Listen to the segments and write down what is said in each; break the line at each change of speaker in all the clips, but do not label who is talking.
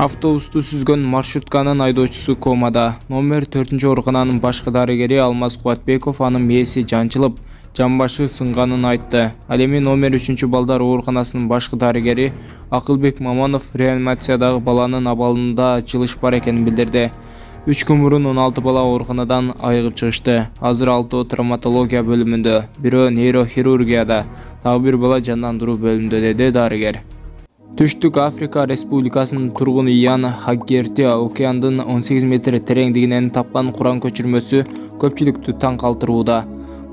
Автобусту сүзгөн маршрутканын айдоочусу комада. Номер 4-оорукананын башкы дарыгери Алмаз Кубатбеков анын мээси жанчылып, жамбашы сынганын айтты. Ал эми номер 3-балдар ооруканасынын башкы дарыгери Акылбек Маманов реанимациядагы баланын абалында жылыш бар экенин билдирди. 3 күн мурун 16 бала ооруканадан айыгып чыгышты. Азыр 6 травматология бөлүмүндө, бирөө нейрохирургияда, дагы бир бала жандандыруу бөлүмүндө, деди дарыгер. Түштүк Африка Республикасынын тургуну Ян Хаггерти океандын 18 метр тереңдигинен тапкан Куран көчүрмөсү көпчүлүктү таң калтырууда.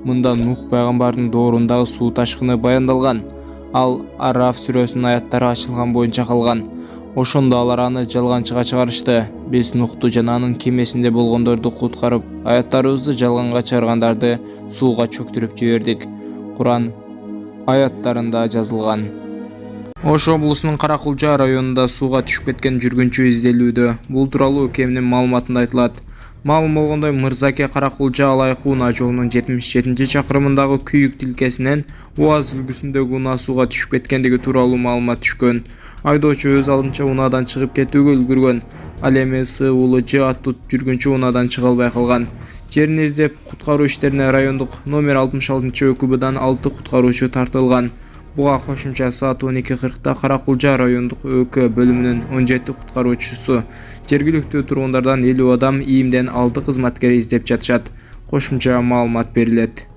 Мында Нух пайгамбардын доорундагы суу ташкыны баяндалган. Ал Араф сүрөсүнүн аяттары ачылган боюнча калган. Ошондо алар аны жалганчыга чыгарышты. Биз Нухту жана анын кемесинде болгондорду куткарып, аяттарыбызды жалганга чыгаргандарды сууга чөктүрүп жибердик. Куран аяттарында жазылган. Ош облусунун Каракулжа районунда сууга түшүп кеткен жүргүнчү изделүүдө. Бул тууралуу УКМдин маалыматында айтылат. Маалым болгондой, Мырзаке Каракулжа Алайкуу унаа жолунун 77-чакырымындагы Күйүк тилкесинен УАЗ үлгүсүндөгү унаа сууга түшүп кеткендиги тууралуу маалымат түшкөн. Айдоочу өз алдынча унаадан чыгып кетүүгө үлгүргөн. Ал эми СУЛЖ аттуу жүргүнчү унаадан чыга албай калган. Жерин издеп куткаруу иштерине райондук номер 66-ОКБдан 6 куткаруучу тартылган. Буга кошумча саат 12:40 Каракулжа райондук ÖК бөлүмүнүн 17 куткаруучусу, жергиликтүү тургундардан 50 адам, ИИМден 6 кызматкер издеп жатышат. Кошумча маалымат берилет.